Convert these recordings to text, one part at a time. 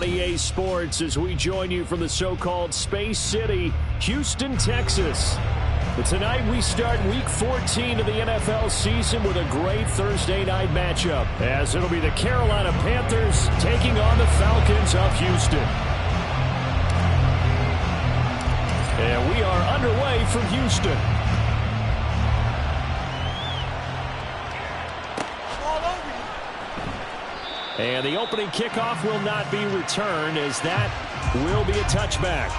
EA Sports as we join you from the so-called Space City, Houston, Texas. But tonight we start Week 14 of the NFL season with a great Thursday night matchup, as it'll be the Carolina Panthers taking on the Falcons of Houston. And we are underway from Houston. And the opening kickoff will not be returned, as that will be a touchback.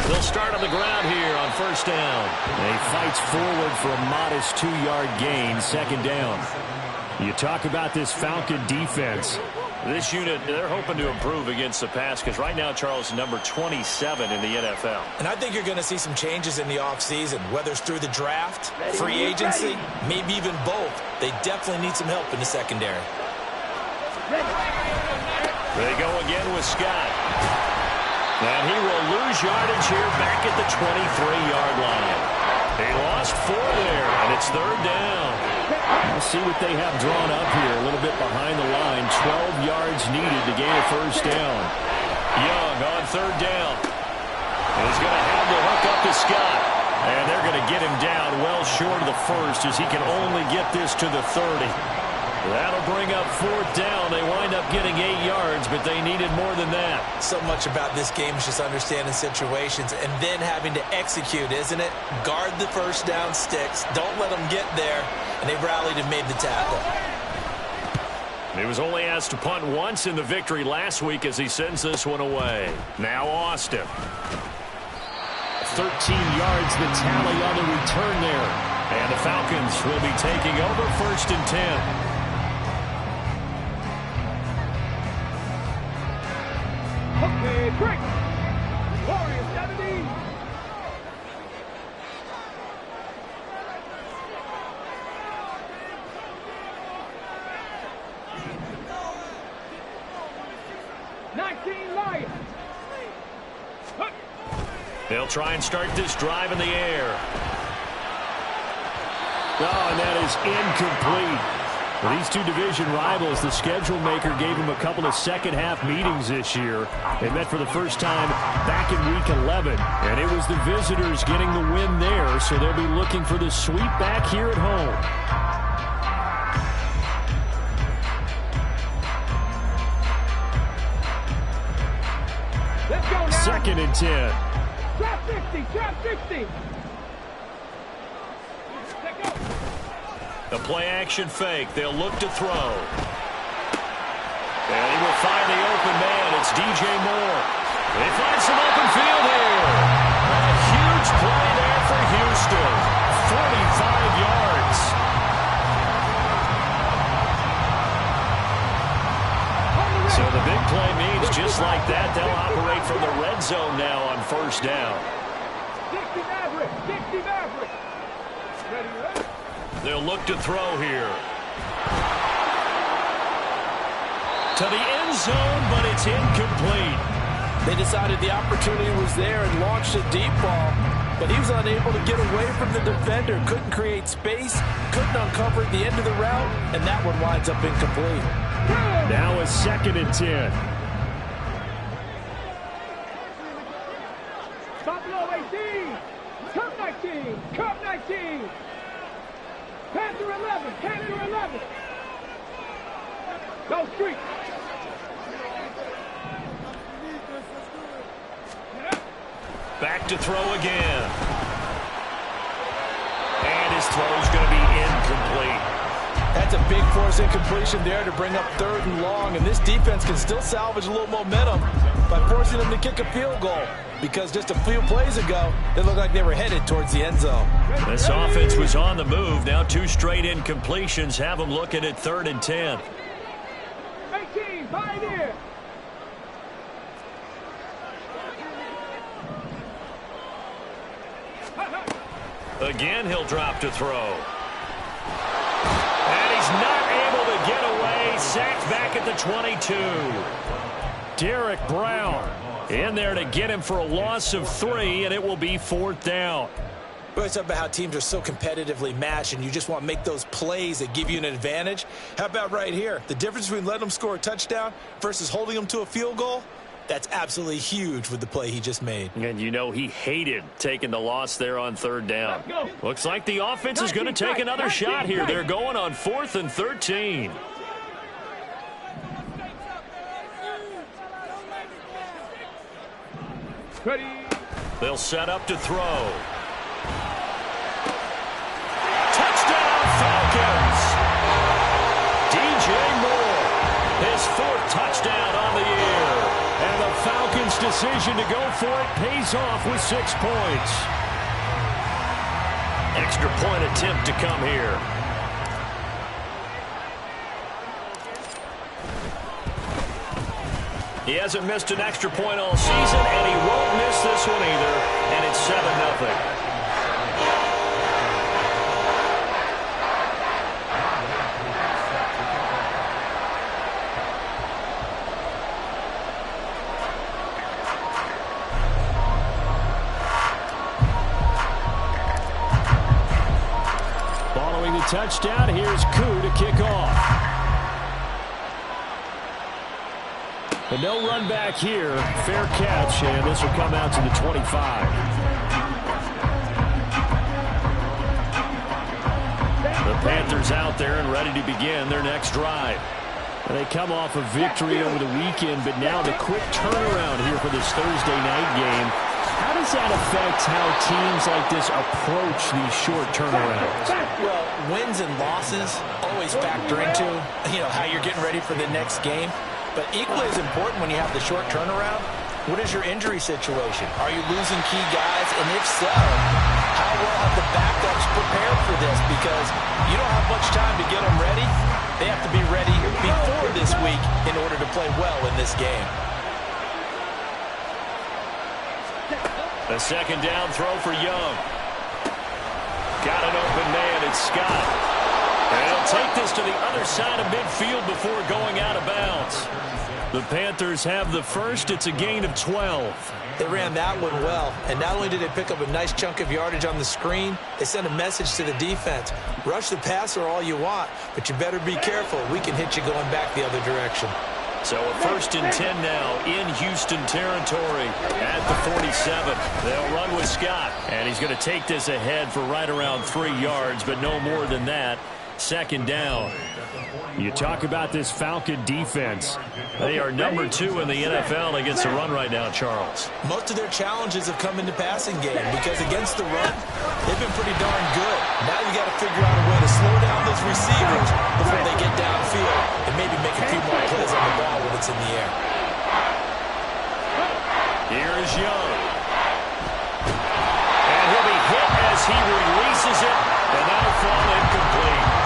They'll start on the ground here on first down. He fights forward for a modest 2-yard gain, second down. You talk about this Falcon defense. This unit, they're hoping to improve against the pass because right now, Charles, number 27 in the NFL. And I think you're going to see some changes in the offseason, whether it's through the draft, free agency, maybe even both. They definitely need some help in the secondary. They go again with Scott. And he will lose yardage here back at the 23-yard line. He lost 4 there, and it's third down. Let's see what they have drawn up here. A little bit behind the line. 12 yards needed to gain a first down. Young on third down. He's going to have to hook up to Scott. And they're going to get him down well short of the first, as he can only get this to the 30. That'll bring up fourth down. They wind up getting 8 yards, but they needed more than that. So much about this game is just understanding situations and then having to execute, isn't it? Guard the first down sticks. Don't let them get there. And they rallied and made the tackle. He was only asked to punt once in the victory last week as he sends this one away. Now Austin. 13 yards the tally on the return there. And the Falcons will be taking over first and 10. Okay, break. Warriors 70. Lions. They'll try and start this drive in the air. Oh, and that is incomplete. For these two division rivals, the schedule maker gave them a couple of second-half meetings this year. They met for the first time back in Week 11, and it was the visitors getting the win there, so they'll be looking for the sweep back here at home. Let's go now. Second and 10. Drop 60, drop 60. Let go. The play-action fake. They'll look to throw. And he will find the open man. It's DJ Moore. They find some open field here. A huge play there for Houston. 45 yards. So the big play means just like that, they'll operate from the red zone now on first down. 60 Maverick, 60 Maverick. Ready. They'll look to throw here. To the end zone, but it's incomplete. They decided the opportunity was there and launched a deep ball, but he was unable to get away from the defender. Couldn't create space, couldn't uncover at the end of the route, and that one winds up incomplete. Now a second and 10. Buffalo 18. Cup 19. Cup 19. Panther 11. Panther 11. Go street. Back to throw again. And his throw's going to be incomplete. That's a big force incompletion there to bring up third and long, and this defense can still salvage a little momentum by forcing them to kick a field goal, because just a few plays ago, they looked like they were headed towards the end zone. This offense was on the move. Now 2 straight incompletions have them looking at 3rd and 10. 18, Pioneer. Again, he'll drop to throw. And he's not able to get away. Sacked back at the 22. Derek Brown in there to get him for a loss of 3, and it will be 4th down. We always talk about how teams are so competitively matched, and you just want to make those plays that give you an advantage. How about right here? The difference between letting them score a touchdown versus holding them to a field goal, that's absolutely huge with the play he just made. And you know he hated taking the loss there on 3rd down. Looks like the offense is going to take another shot here. They're going on 4th and 13. Ready. They'll set up to throw. Touchdown, Falcons! DJ Moore, his 4th touchdown on the year. And the Falcons' decision to go for it pays off with 6 points. Extra point attempt to come here. He hasn't missed an extra point all season, and he won't miss this one either. And it's 7-0. Following the touchdown, here's Koo to kick off. And no run back here. Fair catch, and this will come out to the 25. The Panthers out there and ready to begin their next drive. And they come off a victory over the weekend, but now the quick turnaround here for this Thursday night game. How does that affect how teams like this approach these short turnarounds? Well, wins and losses always factor into, how you're getting ready for the next game. But equally as important when you have the short turnaround, what is your injury situation? Are you losing key guys? And if so, how well have the backups prepared for this? Because you don't have much time to get them ready. They have to be ready before this week in order to play well in this game. A 2nd down throw for Young. Got an open man, it's Scott. And he'll take this to the other side of midfield before going out of bounds. The Panthers have the first. It's a gain of 12. They ran that one well, and not only did they pick up a nice chunk of yardage on the screen, they sent a message to the defense. Rush the passer all you want, but you better be careful. We can hit you going back the other direction. So a 1st and 10 now in Houston territory at the 47. They'll run with Scott. And he's going to take this ahead for right around 3 yards, but no more than that. 2nd down. You talk about this Falcon defense. They are number 2 in the NFL against the run right now, Charles. Most of their challenges have come in the passing game because against the run, they've been pretty darn good. Now you got to figure out a way to slow down those receivers before they get downfield and maybe make a few more plays on the ball when it's in the air. Here is Young. And he'll be hit as he releases it, and that'll fall incomplete.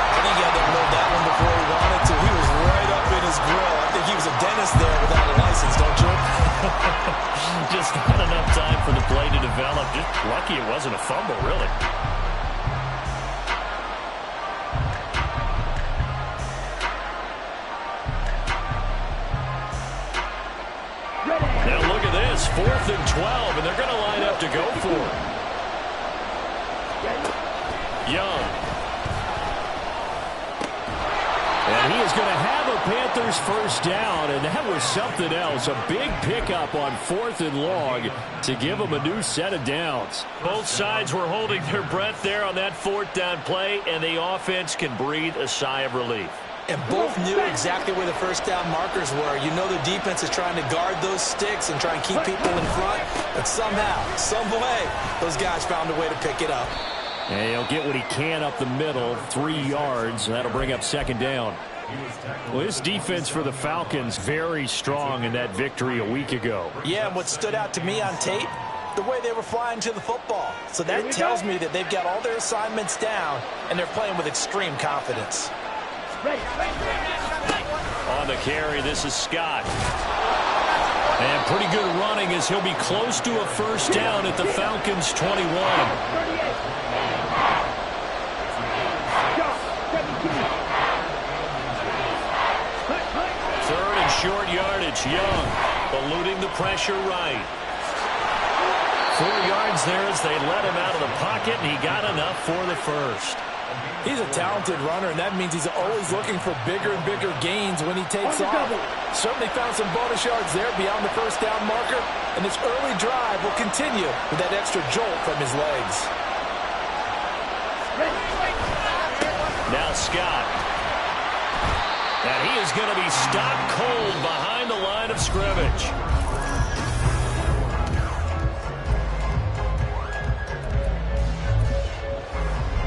I think he had to load that one before he wanted to. He was right up in his grill. I think he was a dentist there without a license, don't you? Just not enough time for the play to develop. Just lucky it wasn't a fumble, really. Now look at this, 4th and 12, and they're going to line up to go for it. Young. And he is going to have a Panthers first down, and that was something else. A big pickup on 4th and long to give them a new set of downs. Both sides were holding their breath there on that 4th down play, and the offense can breathe a sigh of relief. And both knew exactly where the first down markers were. You know the defense is trying to guard those sticks and try and keep people in front, but somehow, some way, those guys found a way to pick it up. And he'll get what he can up the middle, 3 yards. That'll bring up 2nd down. Well, this defense for the Falcons, very strong in that victory a week ago. Yeah, and what stood out to me on tape, the way they were flying to the football. So that tells me that they've got all their assignments down, and they're playing with extreme confidence. On the carry, this is Scott. And pretty good running as he'll be close to a first down at the Falcons' 21. short yardage. Young eluding the pressure right. 4 yards there as they let him out of the pocket, and he got enough for the first. He's a talented runner, and that means he's always looking for bigger and bigger gains when he takes off. Certainly found some bonus yards there beyond the first down marker, and this early drive will continue with that extra jolt from his legs. Now Scott. And he is going to be stopped cold behind the line of scrimmage.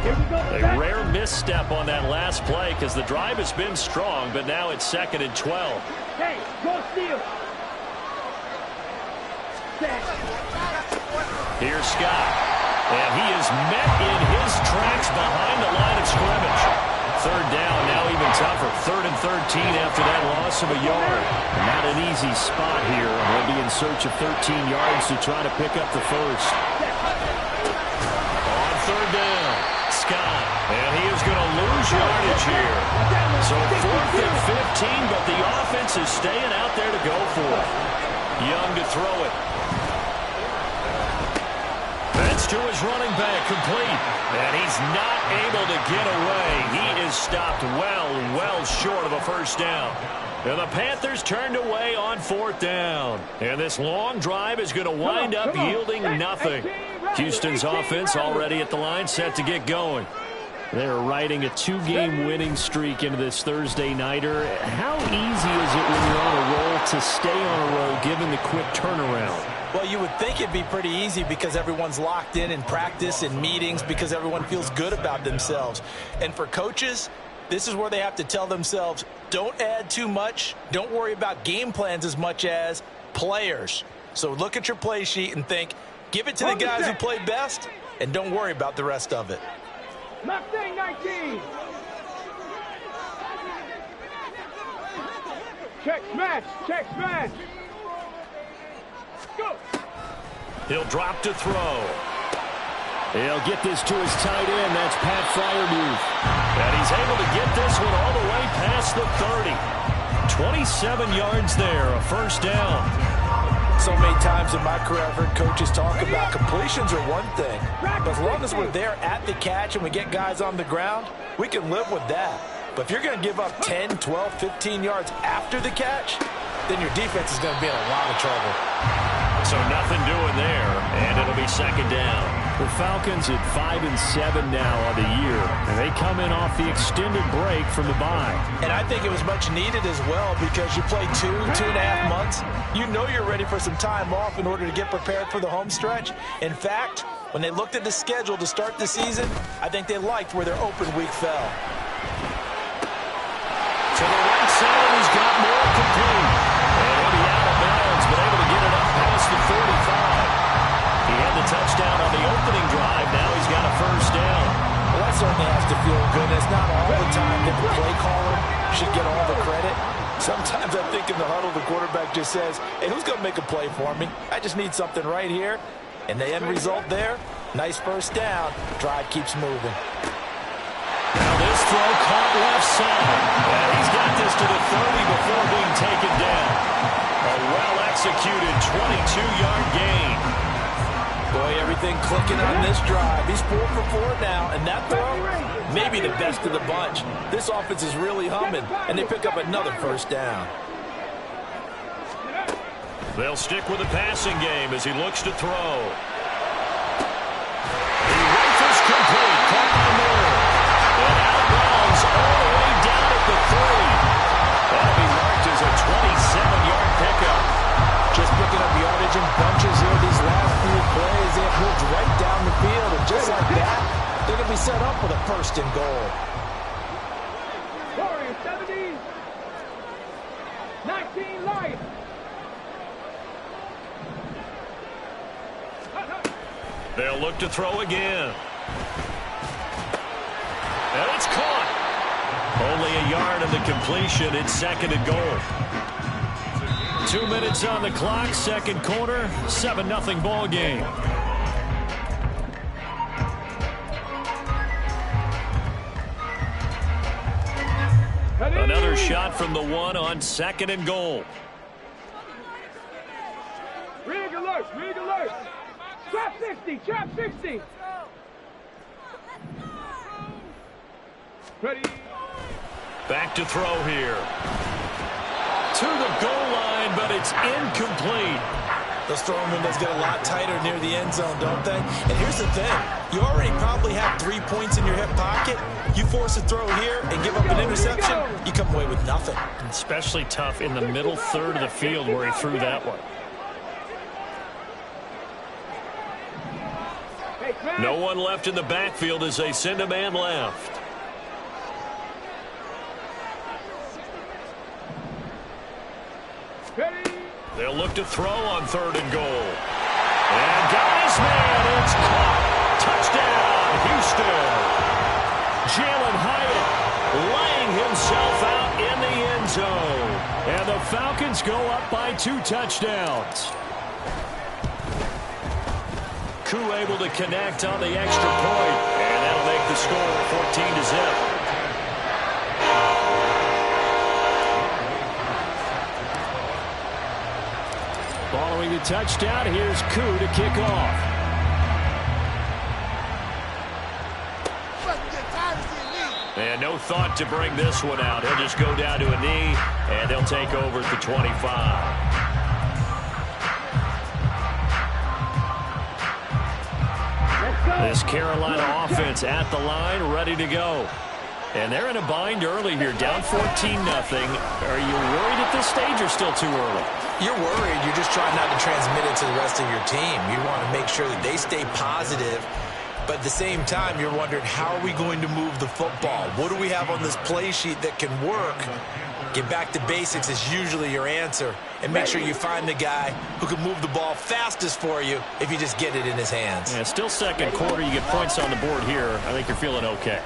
A rare misstep on that last play because the drive has been strong, but now it's 2nd and 12. Hey, go steal. Here's Scott. And he is met in his tracks behind the line of scrimmage. 3rd down, now even tougher. 3rd and 13 after that loss of a yard. Not an easy spot here. They'll be in search of 13 yards to try to pick up the first. On 3rd down, Scott. And he is going to lose yardage here. So 4th and 15, but the offense is staying out there to go for it. Young to throw it. That's to his running back, complete. And he's not able to get away. He is stopped well short of a first down. And the Panthers turned away on 4th down. And this long drive is going to wind up yielding nothing. Houston's offense already at the line, set to get going. They're riding a 2-game winning streak into this Thursday nighter. How easy is it when you're on a roll to stay on a roll given the quick turnaround? Well, you would think it'd be pretty easy because everyone's locked in practice and meetings because everyone feels good about themselves. And for coaches, this is where they have to tell themselves, don't add too much. Don't worry about game plans as much as players. So look at your play sheet and think, give it to the guys who play best, and don't worry about the rest of it. Mustang 19. Check smash. Check smash. Go. He'll drop to throw. He'll get this to his tight end. That's Pat Freiermuth. And he's able to get this one all the way past the 30. 27 yards there, a first down. So many times in my career I've heard coaches talk about completions are one thing. But as long as we're there at the catch and we get guys on the ground, we can live with that. But if you're going to give up 10, 12, 15 yards after the catch, then your defense is going to be in a lot of trouble. So nothing doing there, and it'll be 2nd down. The Falcons at 5-7 now on the year, and they come in off the extended break from the bye. And I think it was much needed as well because you play 2.5 months. You know you're ready for some time off in order to get prepared for the home stretch. In fact, when they looked at the schedule to start the season, I think they liked where their open week fell. To the right side, he's got more complete. And he'll be out of bounds, but able to get it up past the 35. He had the touchdown on the opening drive. Now he's got a first down. Well, that certainly has to feel good. It's not all the time that the play caller should get all the credit. Sometimes I think in the huddle, the quarterback just says, hey, who's going to make a play for me? I just need something right here. And the end result there, nice first down. Drive keeps moving. Now this throw caught left side. And he's got this to the 30 before being taken down. A well-executed 22-yard gain. Boy, everything clicking on this drive. He's 4 for 4 now, and that throw, maybe the best of the bunch. This offense is really humming, and they pick up another first down. They'll stick with the passing game as he looks to throw. He rifles complete. Caught by Moore. And out of bounds all the way down at the 30. That'll be marked as a 27-yard pickup. Just picking up yardage in bunches here these last few plays. They have moved right down the field, and just like that, they're going to be set up with a first and goal. Warriors 70. 19 Lions. They'll look to throw again. And it's caught. Only a yard of the completion. It's 2nd and goal. 2 minutes on the clock, second quarter, 7-0 ball game. Another shot from the 1 on 2nd and goal. Rig alert, rig alert. Trap 60, trap 60. Ready. Back to throw here. To the goal line, but it's incomplete. Those throwing windows get a lot tighter near the end zone, don't they? And here's the thing. You already probably have 3 points in your hip pocket. You force a throw here and give up an interception, you come away with nothing. Especially tough in the middle third of the field where he threw that one. No one left in the backfield as they send a man left. They'll look to throw on 3rd and goal. And got his man. It's caught. Touchdown, Houston. Jalen Hyatt laying himself out in the end zone. And the Falcons go up by 2 touchdowns. Koo able to connect on the extra point. And that'll make the score 14-0. Following the touchdown, here's Koo to kick off. And no thought to bring this one out. He'll just go down to a knee, and they'll take over at the 25. This Carolina offense at the line, ready to go. And they're in a bind early here, down 14-0. Are you worried at this stage or still too early? You're worried. You're just trying not to transmit it to the rest of your team. You want to make sure that they stay positive. But at the same time, you're wondering, how are we going to move the football? What do we have on this play sheet that can work? Get back to basics is usually your answer. And make sure you find the guy who can move the ball fastest for you if you just get it in his hands. Yeah, still second quarter. You get points on the board here. I think you're feeling okay.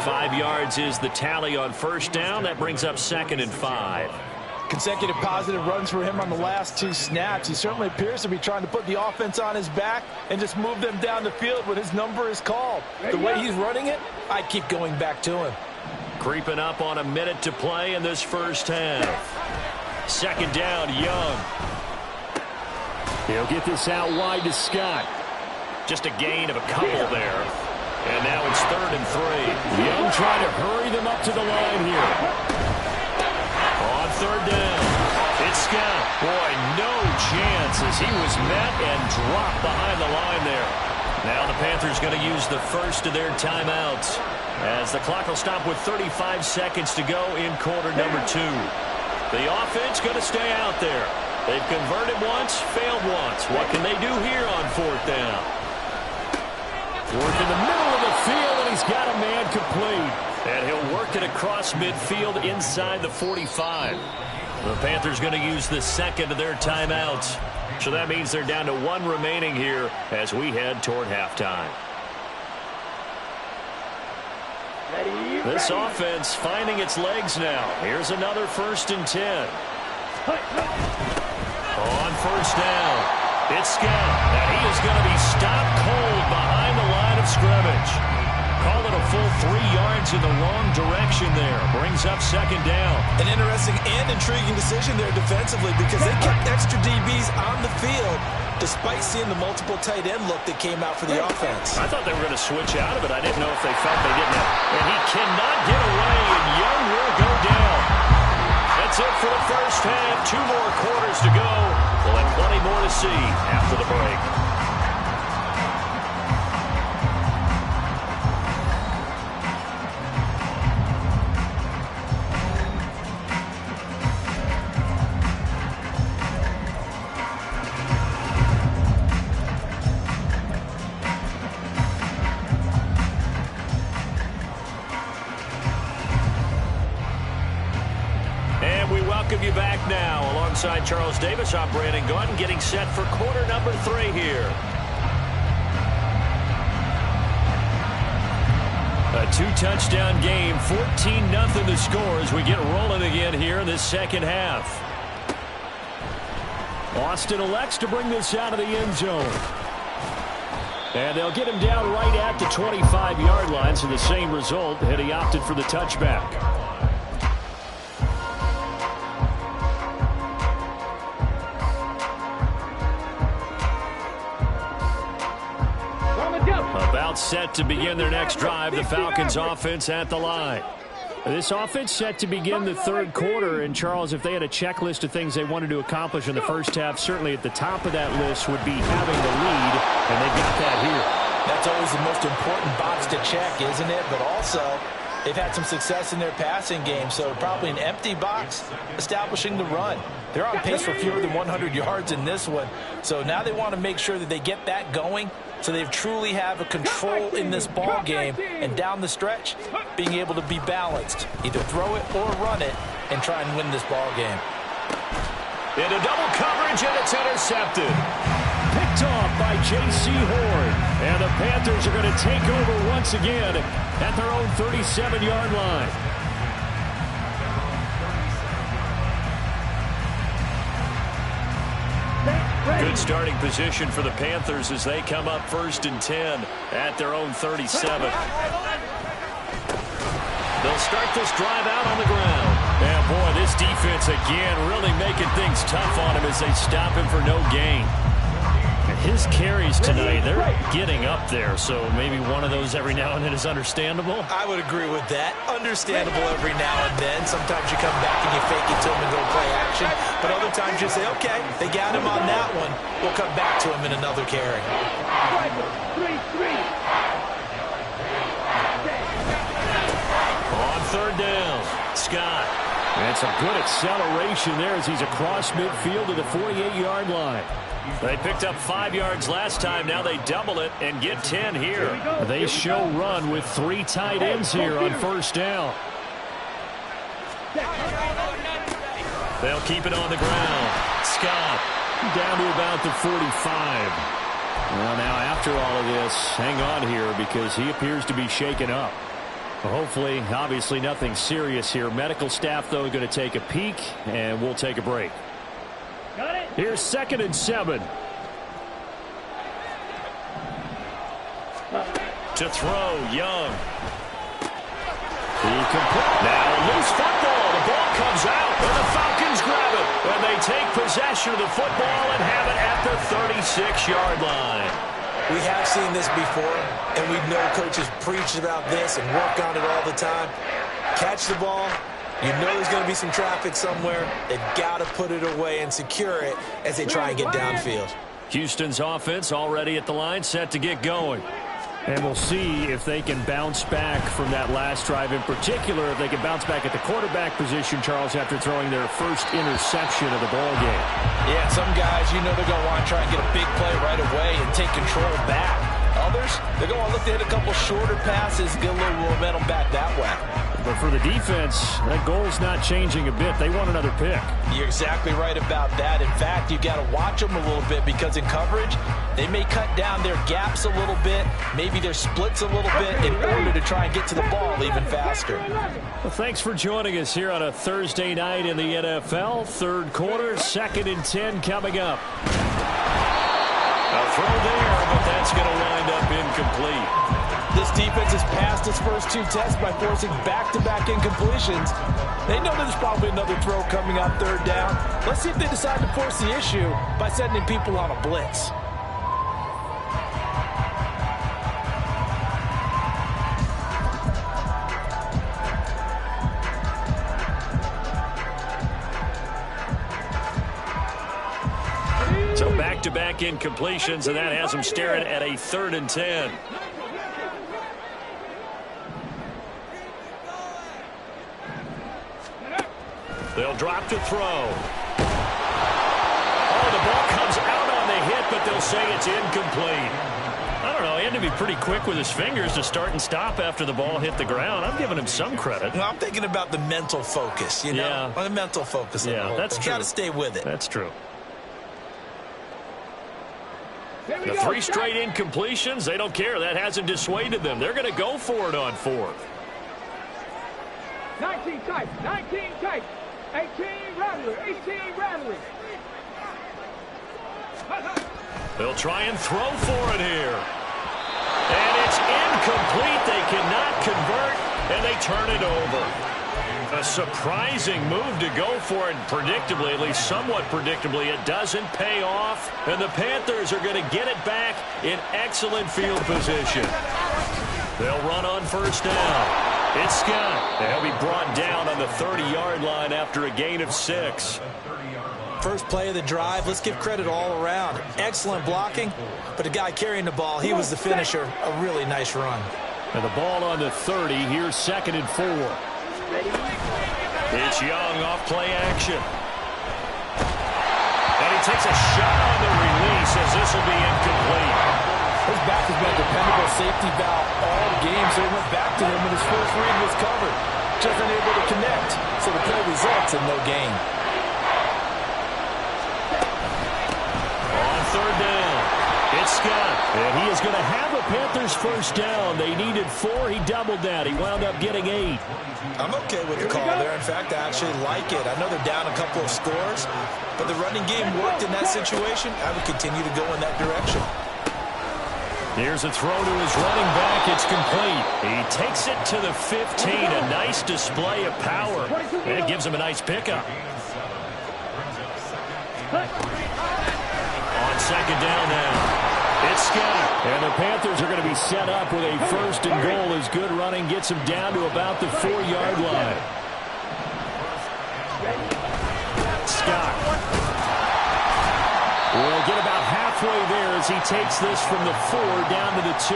5 yards is the tally on 1st down. That brings up 2nd and 5. Consecutive positive runs for him on the last 2 snaps. He certainly appears to be trying to put the offense on his back and just move them down the field when his number is called. The way he's running it, I'd keep going back to him. Creeping up on a minute to play in this 1st half. 2nd down, Young. He'll get this out wide to Scott. Just a gain of a couple there. And now it's 3rd and 3. Young trying to hurry them up to the line here. On 3rd down, it's Scott. Boy, no chance as he was met and dropped behind the line there. Now the Panthers going to use the first of their timeouts as the clock will stop with 35 seconds to go in quarter number 2. The offense going to stay out there. They've converted once, failed once. What can they do here on 4th down? Work in the middle of the field, and he's got a man complete. And he'll work it across midfield inside the 45. The Panthers going to use the 2nd of their timeouts. So that means they're down to 1 remaining here as we head toward halftime. This offense finding its legs now. Here's another 1st and 10. On 1st down, it's Scott. Now he is going to be stopped cold behind the line of scrimmage. Call it a full 3 yards in the wrong direction there. Brings up 2nd down. An interesting and intriguing decision there defensively because they kept extra DBs on the field despite seeing the multiple tight end look that came out for the offense. I thought they were going to switch out of it. I didn't know if they felt they didn't have. And he cannot get away, and Young will go down. That's it for the 1st half. 2 more quarters to go. We'll have plenty more to see after the break. Welcome you back now. Alongside Charles Davis, I'm Brandon Gaudin, getting set for quarter number 3 here. A 2-touchdown game, 14-0 the score as we get rolling again here in this 2nd half. Austin elects to bring this out of the end zone. And they'll get him down right at the 25-yard line, so the same result, and he opted for the touchback. About set to begin their next drive, the Falcons offense at the line. This offense set to begin the third quarter, and Charles, if they had a checklist of things they wanted to accomplish in the first half, certainly at the top of that list would be having the lead, and they've got that here. That's always the most important box to check, isn't it? But also, they've had some success in their passing game, so probably an empty box establishing the run. They're on pace for fewer than 100 yards in this one, so now they want to make sure that they get that going so they truly have a control in this ball game, and down the stretch, being able to be balanced. Either throw it or run it and try and win this ball game. Into double coverage, and it's intercepted. Picked off by J.C. Horn. And the Panthers are going to take over once again at their own 37-yard line. Good starting position for the Panthers as they come up 1st and 10 at their own 37. They'll start this drive out on the ground. And boy, this defense again really making things tough on him as they stop him for no gain. His carries tonight, they're getting up there, so maybe one of those every now and then is understandable. I would agree with that. Understandable every now and then. Sometimes you come back and you fake it to him and go play action. But other times you say, okay, they got him on that one. We'll come back to him in another carry. On 3rd down, Scott. And it's a good acceleration there as he's across midfield to the 48-yard line. They picked up 5 yards last time. Now they double it and get 10 here. They show run with 3 tight ends here on 1st down. They'll keep it on the ground. Scott down to about the 45. Well, now after all of this, hang on here because he appears to be shaken up. Hopefully, obviously nothing serious here. Medical staff, though, going to take a peek, and we'll take a break. Here's 2nd and 7. To throw, Young. Now loose football. The ball comes out, and the Falcons grab it. And they take possession of the football and have it at the 36-yard line. We have seen this before, and we know coaches preach about this and work on it all the time. Catch the ball. You know there's going to be some traffic somewhere. They've got to put it away and secure it as they try and get downfield. Houston's offense already at the line, set to get going. And we'll see if they can bounce back from that last drive. In particular, if they can bounce back at the quarterback position, Charles, after throwing their first interception of the ball game. Yeah, some guys, you know they're going to want to try and get a big play right away and take control back. Others, they're going to look to hit a couple shorter passes, get a little momentum back that way. But for the defense, that goal's not changing a bit. They want another pick. You're exactly right about that. In fact, you've got to watch them a little bit because in coverage, they may cut down their gaps a little bit, maybe their splits a little bit in order to try and get to the ball even faster. Well, thanks for joining us here on a Thursday night in the NFL. 3rd quarter, 2nd and 10 coming up. A throw there, but that's going to wind up incomplete. This defense has passed its first 2 tests by forcing back-to-back incompletions. They know there's probably another throw coming on 3rd down. Let's see if they decide to force the issue by sending people on a blitz. So back-to-back incompletions, and that has them staring at a 3rd and 10. They'll drop to throw. Oh, the ball comes out on the hit, but they'll say it's incomplete. I don't know. He had to be pretty quick with his fingers to start and stop after the ball hit the ground. I'm giving him some credit. Well, I'm thinking about the mental focus, you know? Yeah. The mental focus. Yeah, that's true. Got to stay with it. That's true. The 3 straight incompletions, they don't care. That hasn't dissuaded them. They're going to go for it on 4th. 19 tight, 19 tight. 18 Rattler, 18 Rattler. They'll try and throw for it here. And it's incomplete. They cannot convert, and they turn it over. A surprising move to go for it, predictably, at least somewhat predictably. It doesn't pay off, and the Panthers are going to get it back in excellent field position. They'll run on first down. It's Scott. And he'll be brought down on the 30-yard line after a gain of 6. First play of the drive, let's give credit all around. Excellent blocking, but the guy carrying the ball, he was the finisher. A really nice run. And the ball on the 30. Here's 2nd and 4. It's Young off play action. And he takes a shot on the release as this will be incomplete. His back has been a dependable safety valve all game, so he went back to him when his first read was covered. Just unable to connect, so the play results in no gain. On third down, it's Scott. And he is going to have a Panthers first down. They needed 4. He doubled that. He wound up getting 8. I'm okay with the call there. In fact, I actually like it. I know they're down a couple of scores, but the running game worked in that situation. I would continue to go in that direction. Here's a throw to his running back. It's complete. He takes it to the 15. A nice display of power. And it gives him a nice pickup. On second down now, it's Scott. And the Panthers are going to be set up with a 1st and goal as good running gets him down to about the 4-yard line. Scott will get about halfway there as he takes this from the 4 down to the 2.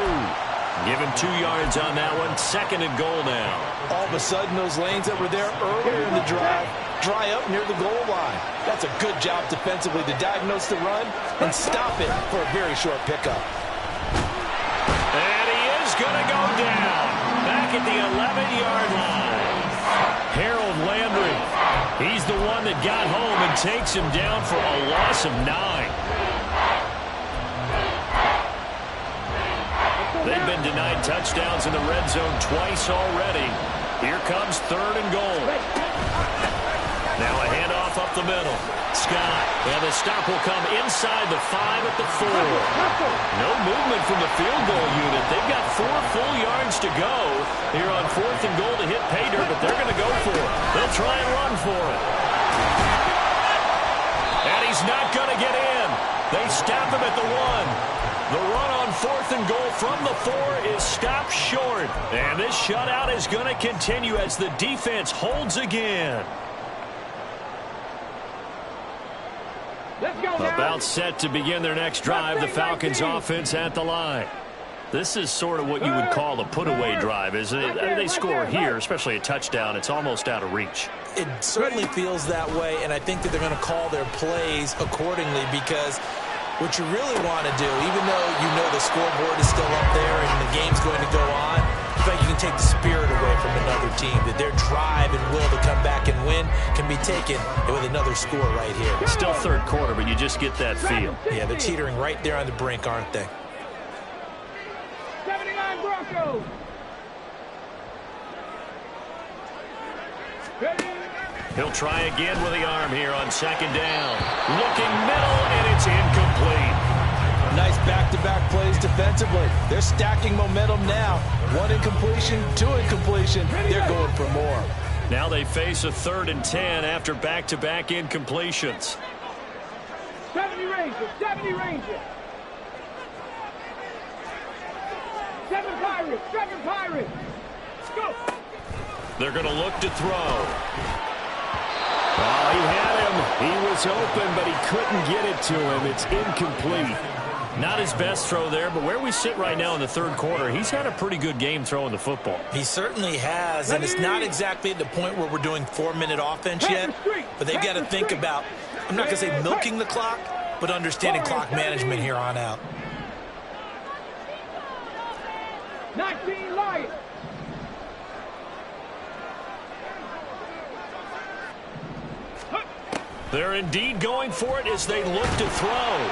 Give him 2 yards on that one. 2nd and goal now. All of a sudden, those lanes that were there earlier in the drive dry up near the goal line. That's a good job defensively to diagnose the run and stop it for a very short pickup. And he is going to go down back at the 11-yard line. Harold Landry, he's the one that got home and takes him down for a loss of 9. They've been denied touchdowns in the red zone twice already. Here comes 3rd and goal. Now a handoff up the middle. Scott, and the stop will come inside the 5 at the 4. No movement from the field goal unit. They've got 4 full yards to go here on 4th and goal to hit pay dirt, but they're going to go for it. They'll try and run for it. And he's not going to get in. They stop him at the 1. The run on 4th and goal from the 4 is stopped short. And this shutout is going to continue as the defense holds again. About set to begin their next drive. The Falcons offense at the line. This is sort of what you would call a put-away drive, isn't it? They score here, especially a touchdown. It's almost out of reach. It certainly feels that way, and I think that they're going to call their plays accordingly because what you really want to do, even though you know the scoreboard is still up there and the game's going to go on, in fact, you can take the spirit away from another team, that their drive and will to come back and win can be taken with another score right here. It's still 3rd quarter, but you just get that feel. Yeah, they're teetering right there on the brink, aren't they? 79 Broncos. He'll try again with the arm here on 2nd down. Looking middle, and it's incomplete. Nice back-to-back plays defensively. They're stacking momentum now. 1 incompletion, 2 incompletion. They're going for more. Now they face a 3rd and 10 after back-to-back incompletions. 70 Rangers, 70 Rangers. 7 Pirates, 7 Pirates. Let's go. They're going to look to throw. Oh, he had him. He was open, but he couldn't get it to him. It's incomplete. Not his best throw there, but where we sit right now in the 3rd quarter, he's had a pretty good game throwing the football. He certainly has, and it's not exactly at the point where we're doing 4-minute offense yet, but they've got to think about, I'm not going to say milking the clock, but understanding clock management here on out. 19 Lions. They're indeed going for it as they look to throw.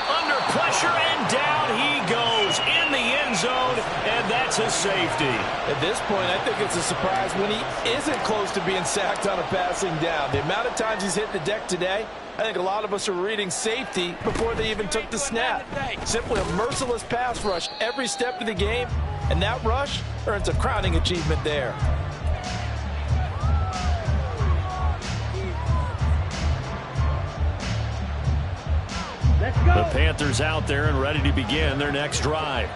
Under pressure, and down he goes in the end zone, and that's a safety. At this point, I think it's a surprise when he isn't close to being sacked on a passing down. The amount of times he's hit the deck today, I think a lot of us are reading safety before they even took the snap. Simply a merciless pass rush every step of the game, and that rush earns a crowning achievement there. The Panthers out there and ready to begin their next drive.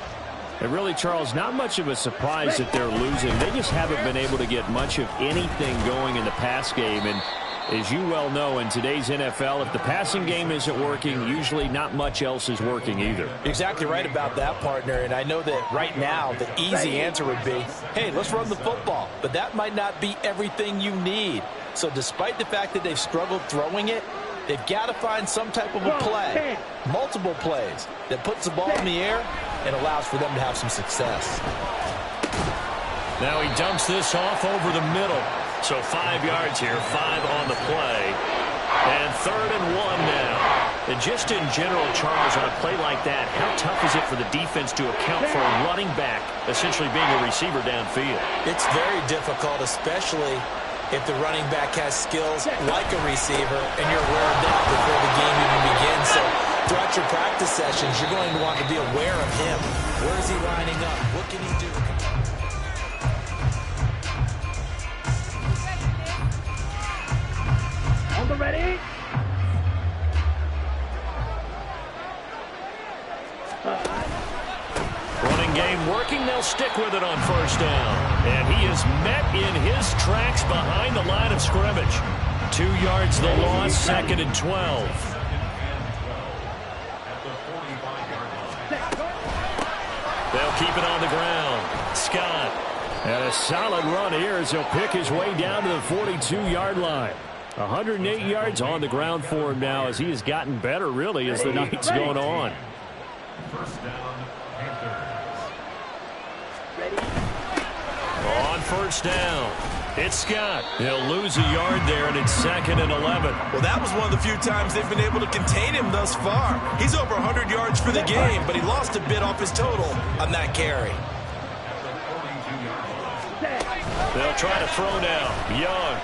And really, Charles, not much of a surprise that they're losing. They just haven't been able to get much of anything going in the pass game. And as you well know, in today's NFL, if the passing game isn't working, usually not much else is working either. You're exactly right about that, partner. And I know that right now the easy answer would be, hey, let's run the football. But that might not be everything you need. So despite the fact that they've struggled throwing it, they've got to find some type of a play, multiple plays, that puts the ball in the air and allows for them to have some success. Now he dumps this off over the middle. So 5 yards here, 5 on the play. And 3rd and 1 now. And just in general, Charles, on a play like that, how tough is it for the defense to account for a running back essentially being a receiver downfield? It's very difficult, especially if the running back has skills like a receiver and you're aware of that before the game even begins. So throughout your practice sessions, you're going to want to be aware of him. Where is he lining up? What can he do? On the ready. Running game working. They'll stick with it on 1st down. And he is met in his tracks behind the line of scrimmage. 2 yards the loss, 2nd and 12. They'll keep it on the ground. Scott. And a solid run here as he'll pick his way down to the 42-yard line. 108 yards on the ground for him now as he has gotten better, really, as the night's going on. On 1st down, it's Scott. He'll lose a yard there, and it's 2nd and 11. Well, that was one of the few times they've been able to contain him thus far. He's over 100 yards for the game, but he lost a bit off his total on that carry. They'll try to throw now. Young.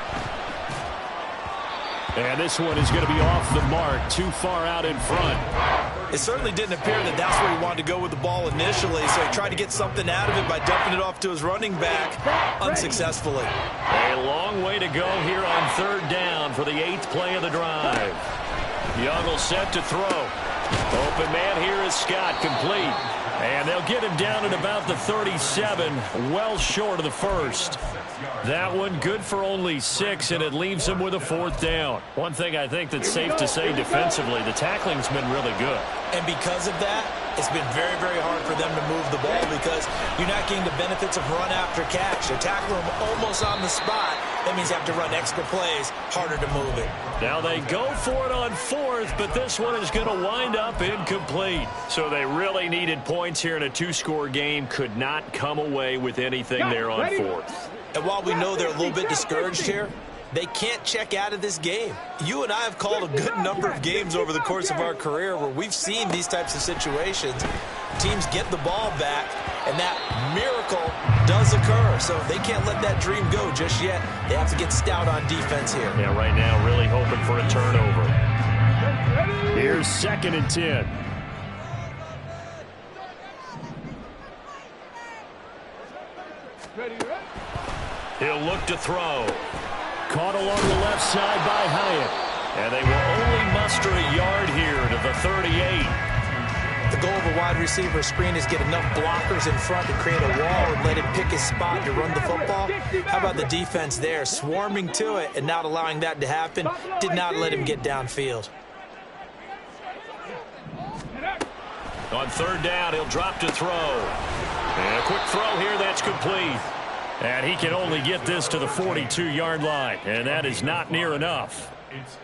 And this one is going to be off the mark, too far out in front. It certainly didn't appear that that's where he wanted to go with the ball initially, so he tried to get something out of it by dumping it off to his running back unsuccessfully. A long way to go here on 3rd down for the 8th play of the drive. Young will set to throw. Open man here is Scott, complete. And they'll get him down at about the 37, well short of the 1st. That one good for only 6, and it leaves him with a 4th down. One thing I think that's safe to say defensively, the tackling's been really good. And because of that, it's been very, very hard for them to move the ball because you're not getting the benefits of run after catch. They tackle him almost on the spot. That means you have to run extra plays, harder to move it. Now they go for it on 4th, but this one is going to wind up incomplete. So they really needed points here in a 2-score game. Could not come away with anything there on 4th. And while we know they're a little bit discouraged here, they can't check out of this game. You and I have called a good number of games over the course of our career where we've seen these types of situations. Teams get the ball back, and that miracle does occur. So they can't let that dream go just yet. They have to get stout on defense here. Yeah, right now really hoping for a turnover. Here's 2nd and 10. He'll look to throw. Caught along the left side by Hyatt. And they will only muster a yard here to the 38. The goal of a wide receiver screen is get enough blockers in front to create a wall and let him pick his spot to run the football. How about the defense there, swarming to it and not allowing that to happen? Did not let him get downfield. On 3rd down, he'll drop to throw. And a quick throw here, that's complete. And he can only get this to the 42-yard line, and that is not near enough.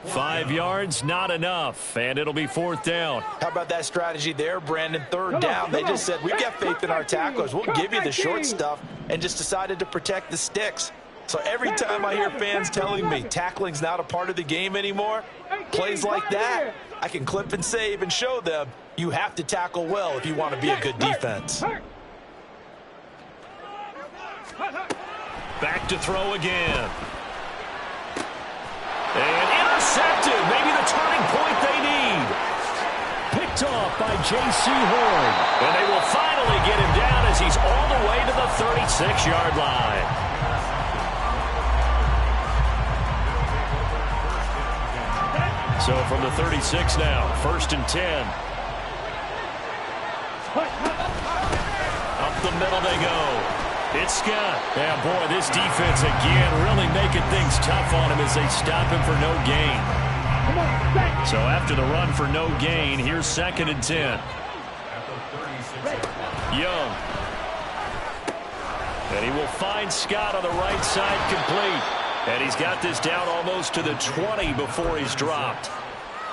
5 yards, not enough, and it'll be 4th down. How about that strategy there, Brandon? 3rd down, they just said, we've got faith in our tacklers. We'll give you the short stuff, and just decided to protect the sticks. So every time I hear fans telling me tackling's not a part of the game anymore, plays like that, I can clip and save and show them you have to tackle well if you want to be a good defense. Back to throw again. And intercepted. Maybe the turning point they need. Picked off by J.C. Horn. And they will finally get him down as he's all the way to the 36-yard line. So from the 36 now, 1st and 10. Up the middle they go. It's Scott. Yeah, boy, this defense again really making things tough on him as they stop him for no gain. So after the run for no gain, here's 2nd and 10. Young. And he will find Scott on the right side complete. And he's got this down almost to the 20 before he's dropped.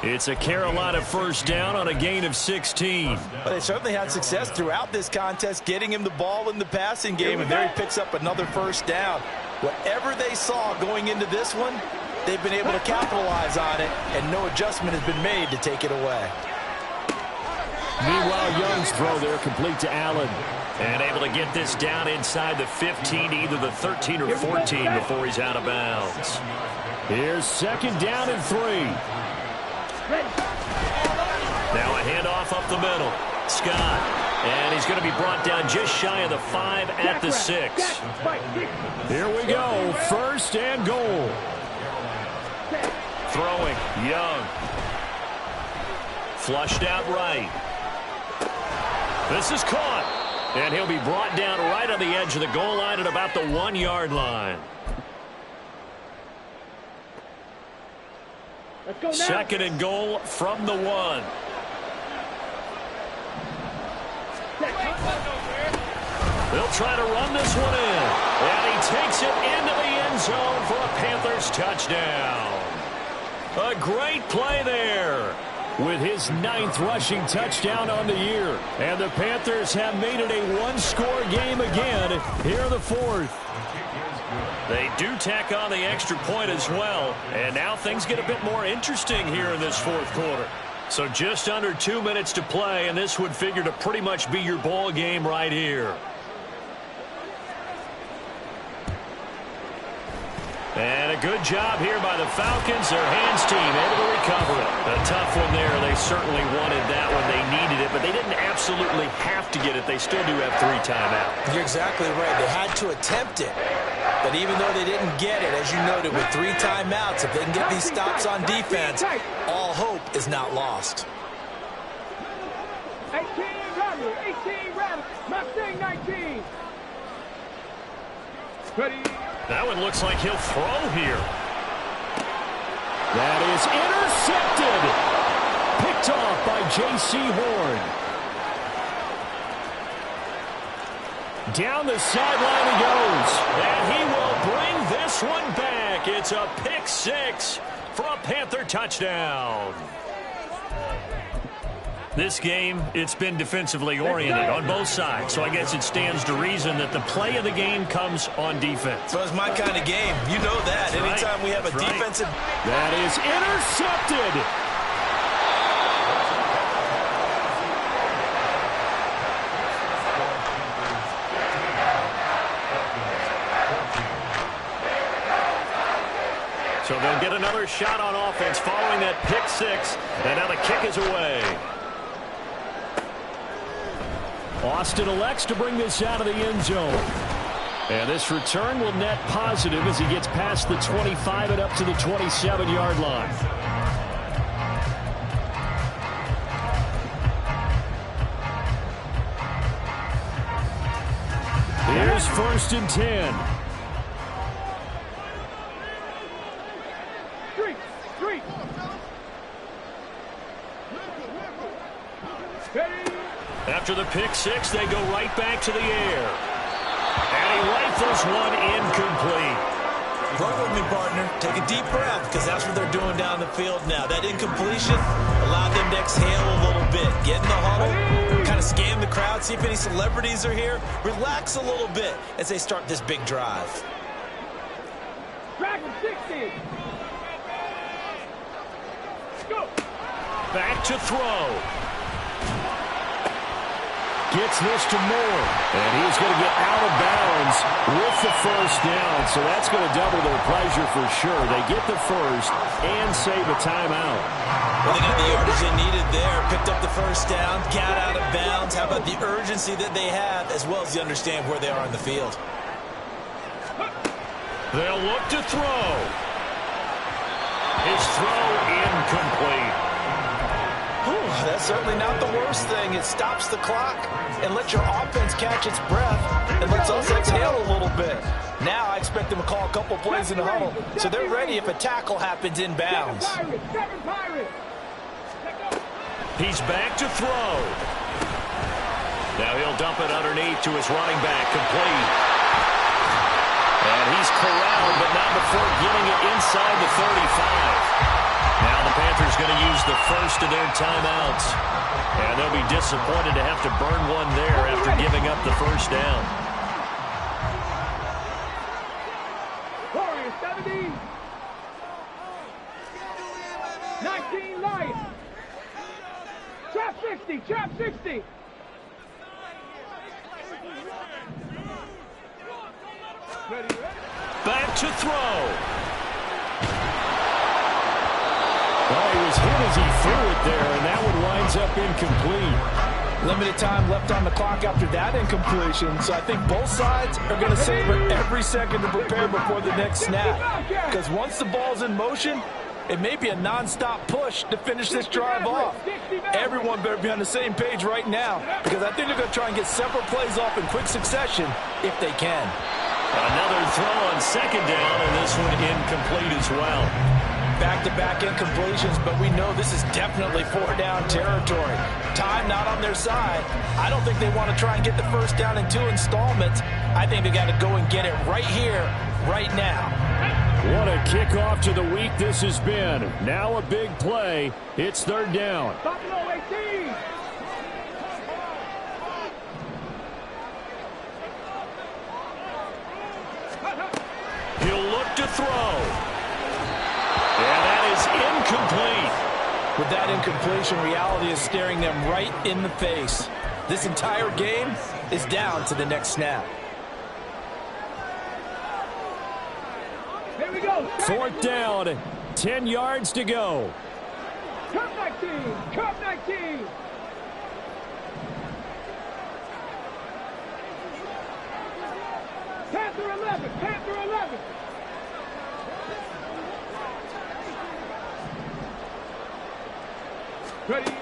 It's a Carolina 1st down on a gain of 16. Well, they certainly had success throughout this contest, getting him the ball in the passing game, and there he picks up another 1st down. Whatever they saw going into this one, they've been able to capitalize on it, and no adjustment has been made to take it away. Meanwhile, Young's throw there complete to Allen. And able to get this down inside the 15, either the 13 or 14 before he's out of bounds. Here's 2nd down and 3. Now a handoff up the middle. Scott. And he's going to be brought down just shy of the 5 at the 6. Here we go. 1st and goal. Throwing. Young. Flushed out right. This is caught. And he'll be brought down right on the edge of the goal line at about the 1-yard line. 2nd and goal from the 1. They'll try to run this one in. And he takes it into the end zone for a Panthers touchdown. A great play there. With his 9th rushing touchdown on the year. And the Panthers have made it a one-score game again here in the 4th. They do tack on the extra point as well. And now things get a bit more interesting here in this 4th quarter. So just under 2 minutes to play, and this would figure to pretty much be your ball game right here. And a good job here by the Falcons. Their hands team able to recover it. A tough one there. They certainly wanted that when they needed it, but they didn't absolutely have to get it. They still do have 3 timeouts. You're exactly right. They had to attempt it. But even though they didn't get it, as you noted, with 3 timeouts, if they can get these stops on defense, all hope is not lost. 18 Rattler, Mustang 19. Ready. That one looks like he'll throw here. That is intercepted. Picked off by J.C. Horn. Down the sideline he goes. And he will bring this one back. It's a pick 6 for a Panther touchdown. This game, it's been defensively oriented on both sides, so I guess it stands to reason that the play of the game comes on defense. So it's my kind of game. You know that. That's anytime we have a defensive... That is intercepted. So they'll get another shot on offense following that pick 6, and now the kick is away. Austin elects to bring this out of the end zone. And this return will net positive as he gets past the 25 and up to the 27-yard line. Here's 1st and 10. After the pick 6, they go right back to the air. And he rifles one incomplete. Run with me, partner. Take a deep breath, because that's what they're doing down the field now. That incompletion allowed them to exhale a little bit. Get in the huddle, kind of scan the crowd, see if any celebrities are here. Relax a little bit as they start this big drive. Dragon 60. Go. Back to throw. gets this to Moore. And he's going to get out of bounds with the first down. So that's going to double their pleasure for sure. They get the first and save a timeout. Well, they got the yardage they needed there. Picked up the first down, got out of bounds. How about the urgency that they have, as well as they understand where they are on the field. They'll look to throw. His throw incomplete. That's certainly not the worst thing. It stops the clock and lets your offense catch its breath and lets us exhale a little bit. Now I expect them to call a couple plays in the huddle, so they're ready if a tackle happens in bounds. He's back to throw. Now he'll dump it underneath to his running back, complete. And he's corralled, but not before getting it inside the 35. Now the Panthers going to use the first of their timeouts. And they'll be disappointed to have to burn one there after giving up the first down. Warriors 70. 19 Lions. Trap 60. Trap 60. Back to throw. Well, he was hit as he threw it there, and that one winds up incomplete. Limited time left on the clock after that incompletion, so I think both sides are going to savor every second to prepare before the next snap. Because once the ball's in motion, it may be a non-stop push to finish this drive off. Everyone better be on the same page right now, because I think they're going to try and get several plays off in quick succession if they can. Another throw on second down, and this one incomplete as well. Back-to-back incompletions, but we know this is definitely four-down territory. Time not on their side. I don't think they want to try and get the first down in 2 installments. I think they got to go and get it right here, right now. What a kickoff to the week this has been. Now a big play. It's third down. Buffalo 18. He'll look to throw. And that is incomplete. With that incompletion, reality is staring them right in the face. This entire game is down to the next snap. Here we go. Fourth down. 10 yards to go. Cup 19. Cup 19. Panther 11. Panther 11. Ready.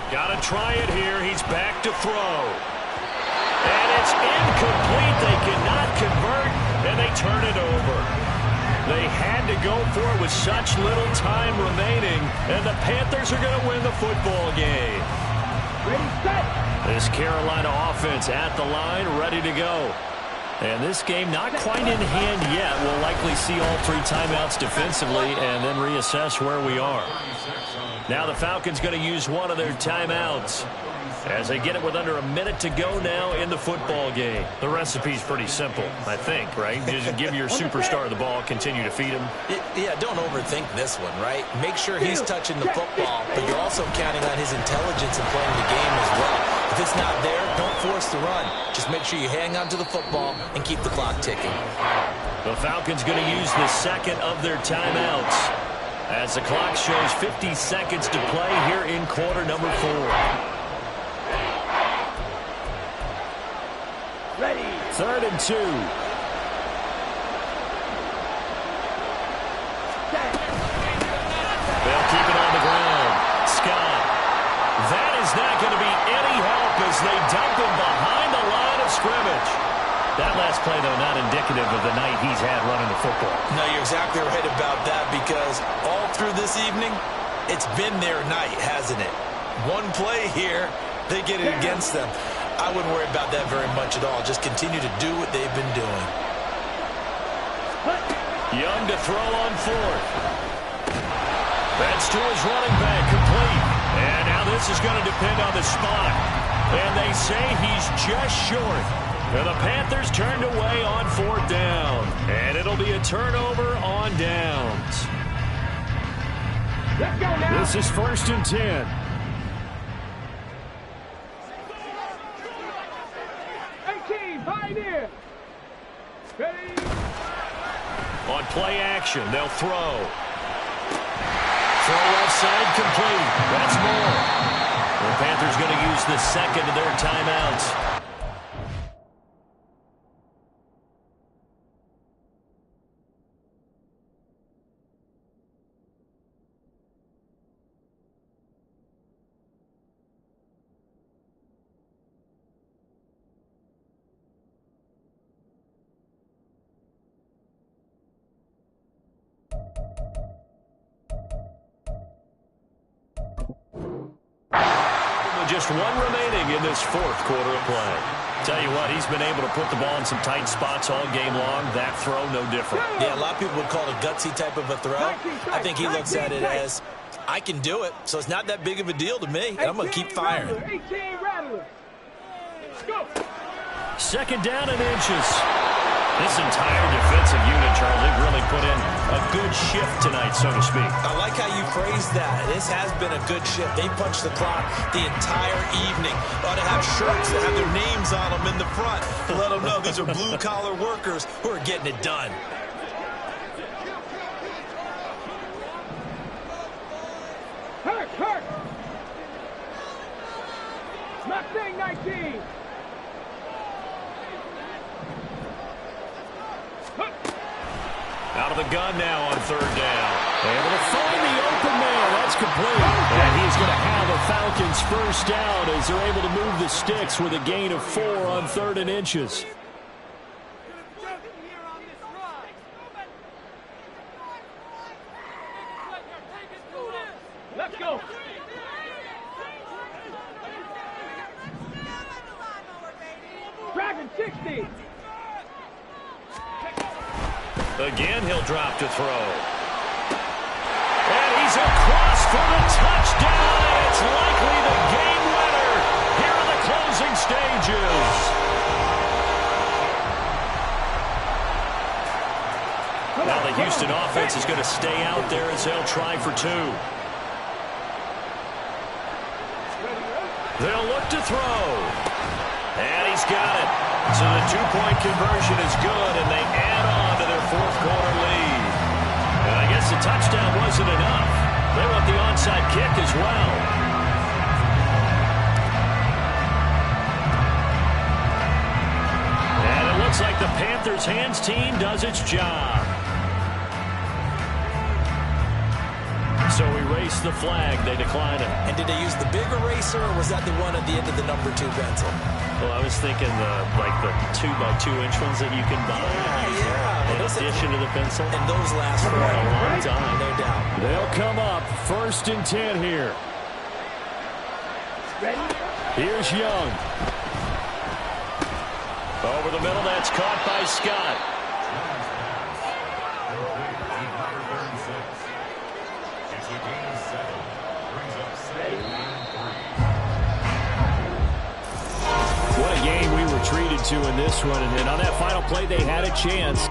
Got to try it here. He's back to throw. And it's incomplete. They cannot convert, and they turn it over. They had to go for it with such little time remaining, and the Panthers are going to win the football game. Ready, set. This Carolina offense at the line, ready to go. And this game not quite in hand yet. We'll likely see all 3 timeouts defensively and then reassess where we are. Now the Falcons going to use one of their timeouts as they get it with under a minute to go now in the football game. The recipe's pretty simple, I think, right? Just give your superstar the ball, continue to feed him. Yeah, don't overthink this one, right? Make sure he's touching the football, but you're also counting on his intelligence in playing the game as well. If it's not there, don't force the run. Just make sure you hang on to the football and keep the clock ticking. The Falcons going to use the second of their timeouts as the clock shows 50 seconds to play here in quarter number 4. Ready. 3rd and 2. They'll keep it on the ground. Scott. That is not going to be any help as they dump him behind the line of scrimmage. That last play, though, not indicative of the night he's had running the football. No, you're exactly right about that, because all through this evening, it's been their night, hasn't it? One play here, they get it against them. I wouldn't worry about that very much at all. Just continue to do what they've been doing. Young to throw on 4th. That's to his running back, complete. And now this is going to depend on the spot. And they say he's just short. And the Panthers turned away on 4th down. And it'll be a turnover on downs. Let's go now. This is 1st and 10. action. They'll throw. Throw left side complete. That's more. The Panthers going to use the second of their timeouts. Just one remaining in this fourth quarter of play. Tell you what, he's been able to put the ball in some tight spots all game long. That throw, no different. Yeah, a lot of people would call it a gutsy type of a throw. I think he looks at it as, I can do it, so it's not that big of a deal to me, and I'm going to keep firing. 18 Rattler. Go. Second down and inches. This entire defensive unit, Charlie, really put in a good shift tonight, so to speak. I like how you phrased that. This has been a good shift. They punched the clock the entire evening. Ought to have shirts that have their names on them in the front to let them know these are blue-collar workers who are getting it done. Hurt. Mustang 19. Out of the gun now on third down. Able to find the open man. That's complete. And he's going to have a Falcons first down as they're able to move the sticks with a gain of 4 on 3rd and inches. Let's go. Dragon 60. Again, he'll drop to throw. And he's across for the touchdown. It's likely the game winner here in the closing stages. Now the Houston offense is going to stay out there as they'll try for 2. They'll look to throw. And he's got it. So the 2-point conversion is good, and they add on to their fourth quarter lead. And I guess the touchdown wasn't enough. They want the onside kick as well. And it looks like the Panthers hands team does its job. So erase the flag. They decline it. And did they use the big eraser, or was that the one at the end of the number 2 pencil? Well, I was thinking the 2x2-inch ones that you can buy. Yeah. In addition to the pencil. And those last for a long time. No doubt. They'll come up 1st and 10 here. Here's Young. Over the middle, that's caught by Scott. What a game we were treated to in this one. And on that final play, they had a chance.